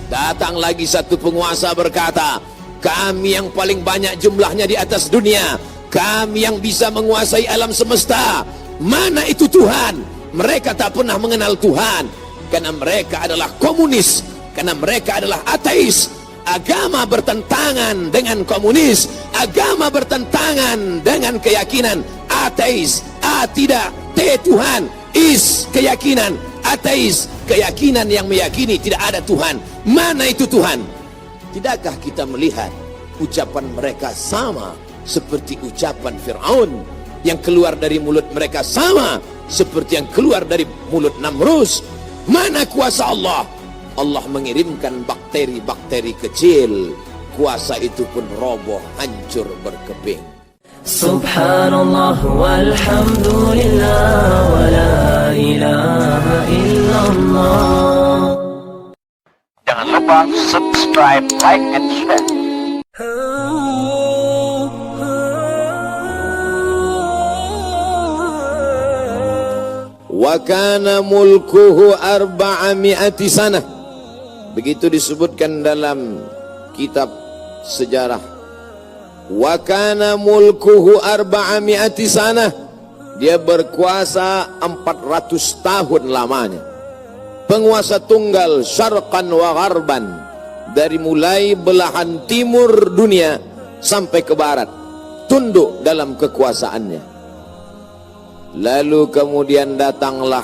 Datang lagi satu penguasa berkata, kami yang paling banyak jumlahnya di atas dunia, kami yang bisa menguasai alam semesta. Mana itu Tuhan? Mereka tak pernah mengenal Tuhan, karena mereka adalah komunis, karena mereka adalah ateis. Agama bertentangan dengan komunis, agama bertentangan dengan keyakinan ateis. A tidak, T Tuhan, is keyakinan ateis, keyakinan yang meyakini tidak ada Tuhan. Mana itu Tuhan? Tidakkah kita melihat ucapan mereka sama seperti ucapan Fir'aun, yang keluar dari mulut mereka sama seperti yang keluar dari mulut Namrus? Mana kuasa Allah? Allah mengirimkan bakteri-bakteri kecil, kuasa itu pun roboh, hancur, berkeping. Subhanallah walhamdulillah wa la ilaha illallah. Jangan lupa subscribe, like, and share. Wa kana mulkuhu 400 sanah. Begitu disebutkan dalam kitab sejarah. Wa kana mulkuhu 400 sanah. Dia berkuasa 400 tahun lamanya. Penguasa tunggal, syarqan wa gharban, dari mulai belahan timur dunia sampai ke barat, tunduk dalam kekuasaannya. Lalu kemudian datanglah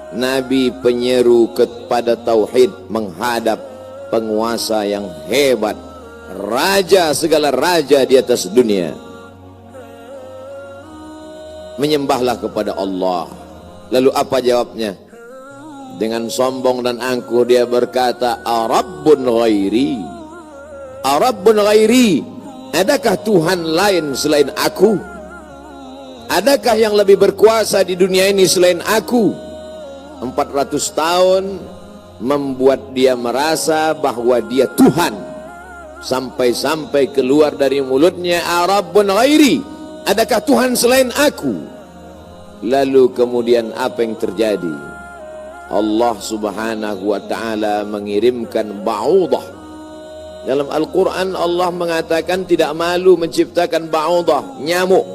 Nabi penyeru kepada tauhid, menghadap penguasa yang hebat, raja segala raja di atas dunia. Menyembahlah kepada Allah. Lalu apa jawabnya? Dengan sombong dan angkuh dia berkata, Arabbun ghairi, Arabbun ghairi, adakah Tuhan lain selain aku? Adakah yang lebih berkuasa di dunia ini selain aku? 400 tahun membuat dia merasa bahwa dia Tuhan, sampai-sampai keluar dari mulutnya, Arabbun ghairi, adakah Tuhan selain aku? Lalu kemudian apa yang terjadi? Allah subhanahu wa ta'ala mengirimkan ba'udah. Dalam Al-Quran Allah mengatakan tidak malu menciptakan ba'udah, nyamuk.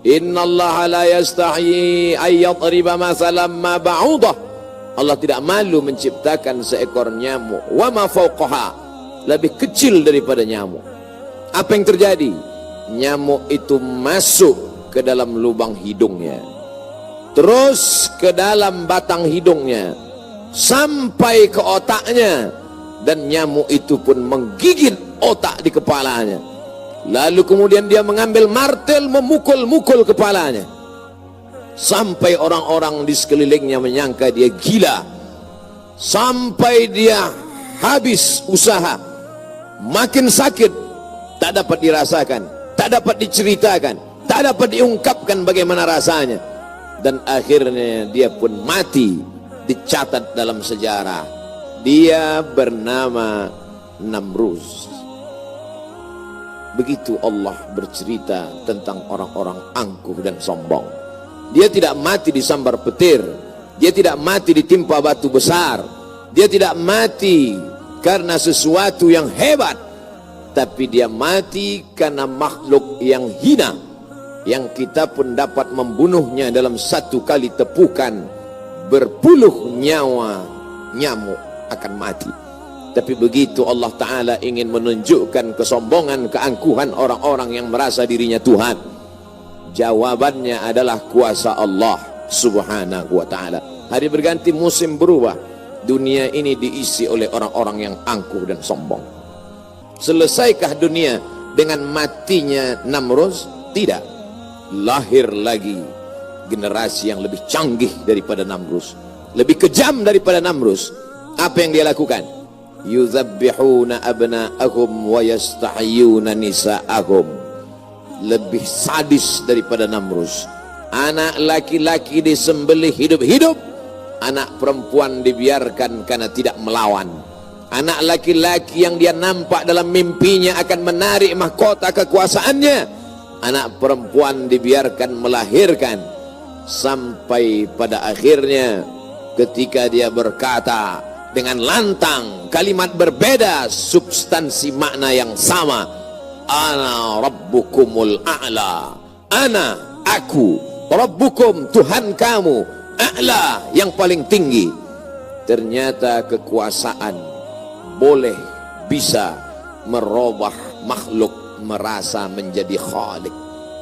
Innallaha la yastahi ayyadriba masalam ma ba'udah. Allah tidak malu menciptakan seekor nyamuk. Wa ma fawqaha, lebih kecil daripada nyamuk. Apa yang terjadi? Nyamuk itu masuk ke dalam lubang hidungnya, terus ke dalam batang hidungnya, sampai ke otaknya, dan nyamuk itu pun menggigit otak di kepalanya. Lalu kemudian dia mengambil martel, memukul-mukul kepalanya, sampai orang-orang di sekelilingnya menyangka dia gila, sampai dia habis usaha, makin sakit, tak dapat dirasakan, tak dapat diceritakan, tak dapat diungkapkan bagaimana rasanya. Dan akhirnya dia pun mati, dicatat dalam sejarah. Dia bernama Namrus. Begitu Allah bercerita tentang orang-orang angkuh dan sombong. Dia tidak mati disambar petir, dia tidak mati ditimpa batu besar, dia tidak mati karena sesuatu yang hebat, tapi dia mati karena makhluk yang hina, yang kita pun dapat membunuhnya dalam satu kali tepukan. Berpuluh nyawa nyamuk akan mati. Tapi begitu Allah Ta'ala ingin menunjukkan kesombongan, keangkuhan orang-orang yang merasa dirinya Tuhan, jawabannya adalah kuasa Allah Subhanahu wa Ta'ala. Hari berganti, musim berubah, dunia ini diisi oleh orang-orang yang angkuh dan sombong. Selesaikah dunia dengan matinya Namrus? Tidak. Lahir lagi generasi yang lebih canggih daripada Namrus, lebih kejam daripada Namrus. Apa yang dia lakukan? Yuzabbihuna abna'ahum wa yastahyuna nisa'ahum. Lebih sadis daripada Namrus. Anak laki-laki disembelih hidup-hidup, anak perempuan dibiarkan karena tidak melawan. Anak laki-laki yang dia nampak dalam mimpinya akan menarik mahkota kekuasaannya, anak perempuan dibiarkan melahirkan. Sampai pada akhirnya ketika dia berkata, dengan lantang, kalimat berbeda, substansi makna yang sama. Ana rabbukumul a'la, ana, aku, rabbukum, Tuhan kamu, a'la, yang paling tinggi. Ternyata kekuasaan boleh bisa merubah makhluk merasa menjadi khalik.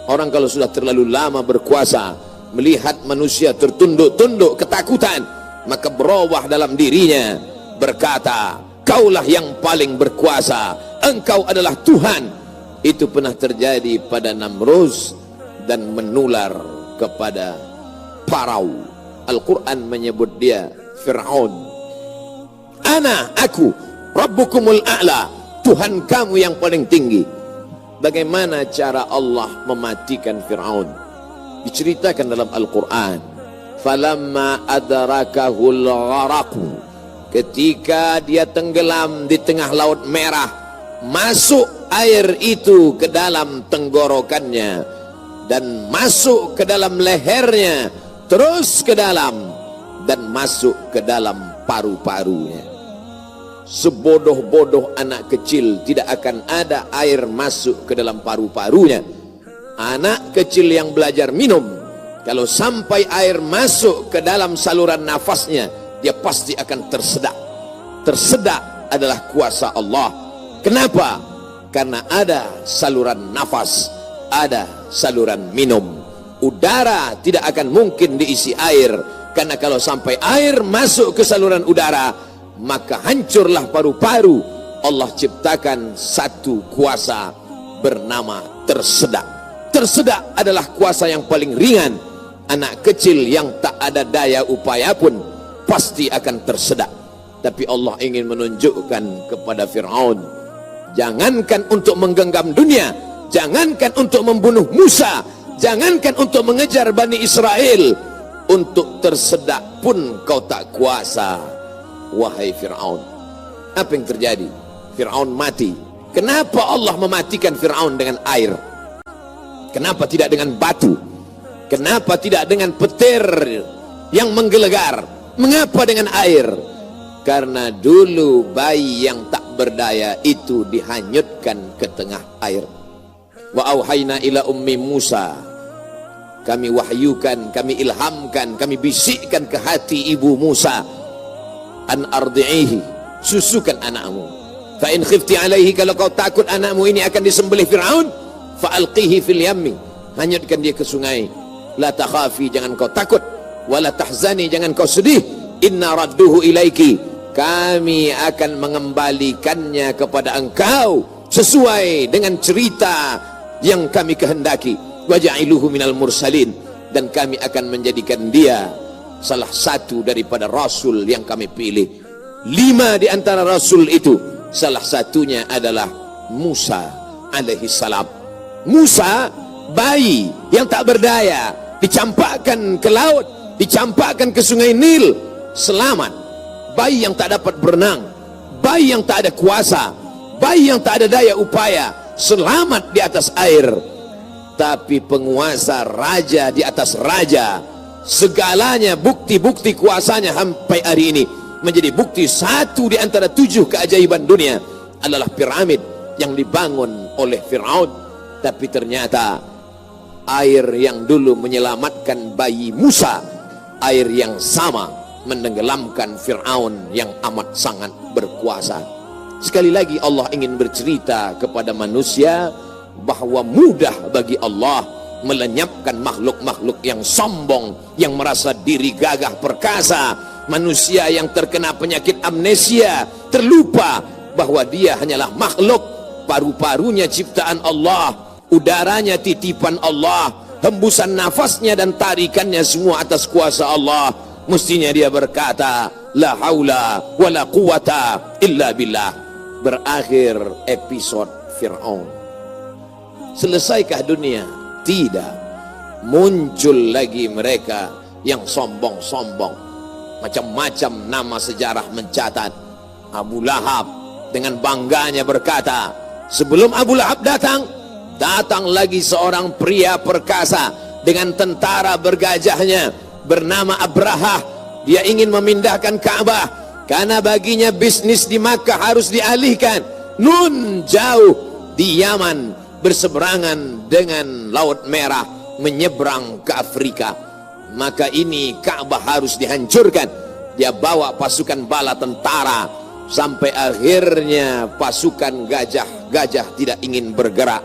Orang kalau sudah terlalu lama berkuasa, melihat manusia tertunduk-tunduk ketakutan, maka berubah dalam dirinya, berkata, kaulah yang paling berkuasa, engkau adalah Tuhan. Itu pernah terjadi pada Namruz dan menular kepada Parau. Al-Quran menyebut dia Fir'aun. Ana, aku, Rabbukumul a'la, Tuhan kamu yang paling tinggi. Bagaimana cara Allah mematikan Fir'aun? Diceritakan dalam Al-Quran. Falamma adrakahul gharaqu, ketika dia tenggelam di tengah laut merah, masuk air itu ke dalam tenggorokannya dan masuk ke dalam lehernya, terus ke dalam dan masuk ke dalam paru-parunya. Sebodoh-bodoh anak kecil tidak akan ada air masuk ke dalam paru-parunya. Anak kecil yang belajar minum, kalau sampai air masuk ke dalam saluran nafasnya, dia pasti akan tersedak. Tersedak adalah kuasa Allah. Kenapa? Karena ada saluran nafas, ada saluran minum. Udara tidak akan mungkin diisi air, karena kalau sampai air masuk ke saluran udara, maka hancurlah paru-paru. Allah ciptakan satu kuasa bernama tersedak. Tersedak adalah kuasa yang paling ringan. Anak kecil yang tak ada daya upaya pun pasti akan tersedak. Tapi Allah ingin menunjukkan kepada Fir'aun, jangankan untuk menggenggam dunia, jangankan untuk membunuh Musa, jangankan untuk mengejar Bani Israel, untuk tersedak pun kau tak kuasa, wahai Fir'aun. Apa yang terjadi? Fir'aun mati. Kenapa Allah mematikan Fir'aun dengan air? Kenapa tidak dengan batu? Kenapa tidak dengan petir yang menggelegar? Mengapa dengan air? Karena dulu bayi yang tak berdaya itu dihanyutkan ke tengah air. Wa auhayna ila ummi Musa, kami wahyukan, kami ilhamkan, kami bisikkan ke hati ibu Musa, an ardi'ihi, susukan anakmu. Fa in khifti alaihi, kalau kau takut anakmu ini akan disembelih Fir'aun, fa alqihi fil yammi, hanyutkan dia ke sungai. La takhafi, jangan kau takut, wala tahzani, jangan kau sedih, inna radduhu ilaiki, kami akan mengembalikannya kepada engkau sesuai dengan cerita yang kami kehendaki. Waja'iluhu minal mursalin, dan kami akan menjadikan dia salah satu daripada rasul yang kami pilih. 5 di antara rasul itu, salah satunya adalah Musa alaihi salam. Musa, bayi yang tak berdaya, dicampakkan ke laut, dicampakkan ke sungai Nil, selamat. Bayi yang tak dapat berenang, bayi yang tak ada kuasa, bayi yang tak ada daya upaya, selamat di atas air. Tapi penguasa, raja di atas raja, segalanya bukti-bukti kuasanya sampai hari ini menjadi bukti. Satu di antara 7 keajaiban dunia adalah piramid yang dibangun oleh Fir'aun. Tapi ternyata air yang dulu menyelamatkan bayi Musa, air yang sama menenggelamkan Fir'aun yang amat sangat berkuasa. Sekali lagi Allah ingin bercerita kepada manusia bahwa mudah bagi Allah melenyapkan makhluk-makhluk yang sombong, yang merasa diri gagah perkasa, manusia yang terkena penyakit amnesia, terlupa bahwa dia hanyalah makhluk, paru-parunya ciptaan Allah, udaranya titipan Allah, hembusan nafasnya dan tarikannya semua atas kuasa Allah. Mestinya dia berkata, la haula wa la quwata illa billah. Berakhir episode Fir'aun. Selesaikah dunia? Tidak. Muncul lagi mereka yang sombong-sombong. Macam-macam nama sejarah mencatat. Abu Lahab dengan bangganya berkata, sebelum Abu Lahab datang lagi seorang pria perkasa dengan tentara bergajahnya bernama Abrahah. Dia ingin memindahkan Ka'bah Karena baginya bisnis di Makkah harus dialihkan. Nun, jauh di Yaman, berseberangan dengan Laut Merah, menyeberang ke Afrika. Maka ini Ka'bah harus dihancurkan. Dia bawa pasukan bala tentara, sampai akhirnya pasukan gajah tidak ingin bergerak.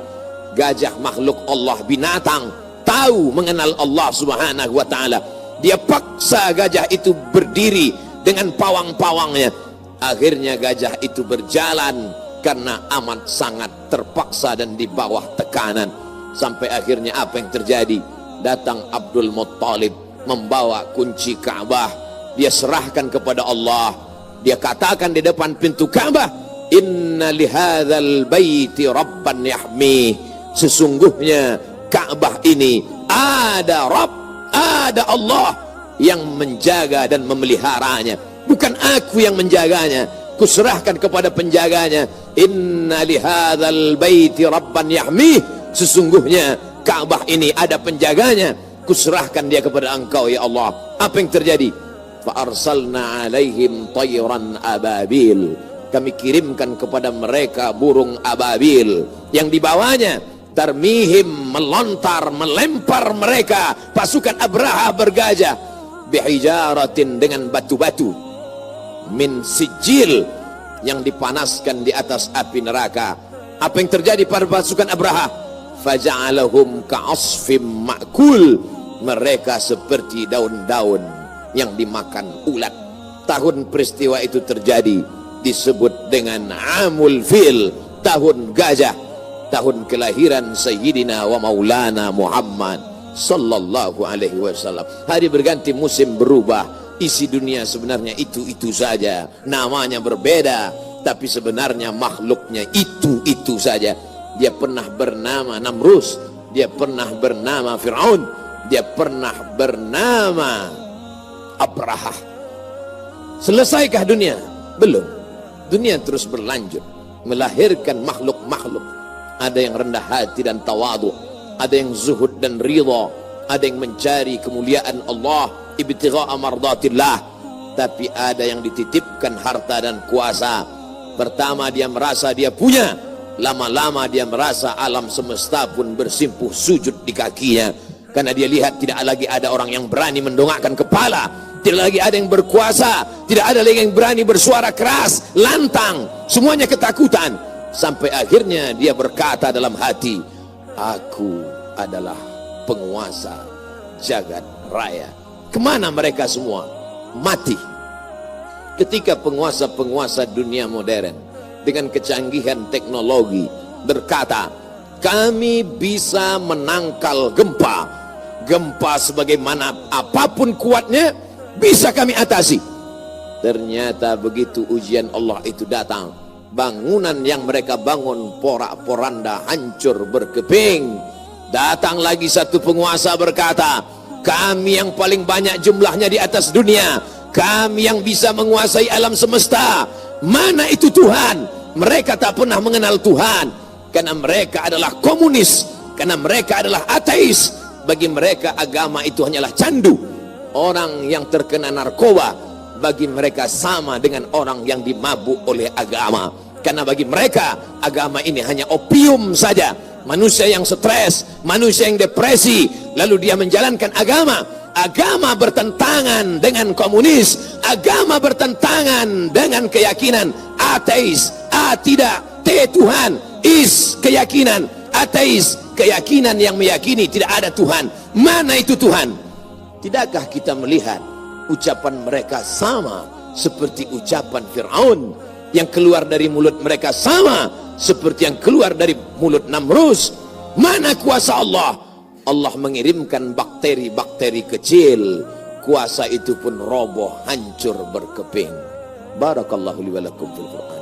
Gajah makhluk Allah, binatang, tahu mengenal Allah subhanahu wa ta'ala. Dia paksa gajah itu berdiri dengan pawang-pawangnya. Akhirnya gajah itu berjalan karena amat sangat terpaksa dan di bawah tekanan. Sampai akhirnya apa yang terjadi? Datang Abdul Muttalib membawa kunci Ka'bah. Dia serahkan kepada Allah. Dia katakan di depan pintu Ka'bah, inna lihadzal baiti rabban yahmi. Sesungguhnya Ka'bah ini ada Rabb, ada Allah yang menjaga dan memeliharanya. Bukan aku yang menjaganya, kuserahkan kepada penjaganya. Inna lihadzal baiti rabban yahmi. Sesungguhnya Ka'bah ini ada penjaganya, kuserahkan dia kepada engkau ya Allah. Apa yang terjadi? Fa arsalna alaihim tayran ababil. Kami kirimkan kepada mereka burung ababil yang dibawanya tarmihim, melontar, melempar mereka pasukan Abraha bergajah bihijaratin, dengan batu-batu min sijil, yang dipanaskan di atas api neraka. Apa yang terjadi pada pasukan Abraha? Faja'alahum ka'asfim ma'kul. Mereka seperti daun-daun yang dimakan ulat. Tahun peristiwa itu terjadi disebut dengan Amul Fil, tahun gajah, tahun kelahiran Sayyidina wa Maulana Muhammad sallallahu alaihi wasallam. Hari berganti, musim berubah, isi dunia sebenarnya itu-itu saja, namanya berbeda, tapi sebenarnya makhluknya itu-itu saja. Dia pernah bernama Namrus, dia pernah bernama Fir'aun, dia pernah bernama Abraha. Selesaikah dunia? Belum. Dunia terus berlanjut, melahirkan makhluk-makhluk. Ada yang rendah hati dan tawadu, ada yang zuhud dan ridha, ada yang mencari kemuliaan Allah, ibtigha'a mardatillah. Tapi ada yang dititipkan harta dan kuasa. Pertama dia merasa dia punya, lama-lama dia merasa alam semesta pun bersimpuh sujud di kakinya, karena dia lihat tidak lagi ada orang yang berani mendongakkan kepala, tidak lagi ada yang berkuasa, tidak ada lagi yang berani bersuara keras, lantang, semuanya ketakutan. Sampai akhirnya dia berkata dalam hati, aku adalah penguasa jagat raya. Kemana mereka semua? Mati. Ketika penguasa-penguasa dunia modern dengan kecanggihan teknologi berkata, kami bisa menangkal gempa. Gempa sebagaimana apapun kuatnya bisa kami atasi. Ternyata begitu ujian Allah itu datang, bangunan yang mereka bangun porak-poranda, hancur berkeping. Datang lagi satu penguasa berkata, kami yang paling banyak jumlahnya di atas dunia, kami yang bisa menguasai alam semesta. Mana itu Tuhan? Mereka tak pernah mengenal Tuhan, karena mereka adalah komunis, karena mereka adalah ateis. Bagi mereka agama itu hanyalah candu. Orang yang terkena narkoba bagi mereka sama dengan orang yang dimabuk oleh agama, karena bagi mereka agama ini hanya opium saja. Manusia yang stres, manusia yang depresi, lalu dia menjalankan agama. Agama bertentangan dengan komunis, agama bertentangan dengan keyakinan ateis. A tidak, T Tuhan, is keyakinan ateis, keyakinan yang meyakini tidak ada Tuhan. Mana itu Tuhan? Tidakkah kita melihat ucapan mereka sama seperti ucapan Fir'aun? Yang keluar dari mulut mereka sama seperti yang keluar dari mulut Namrus. Mana kuasa Allah? Allah mengirimkan bakteri-bakteri kecil, kuasa itu pun roboh, hancur berkeping. Barakallahu li wa lakum fil Qur'an.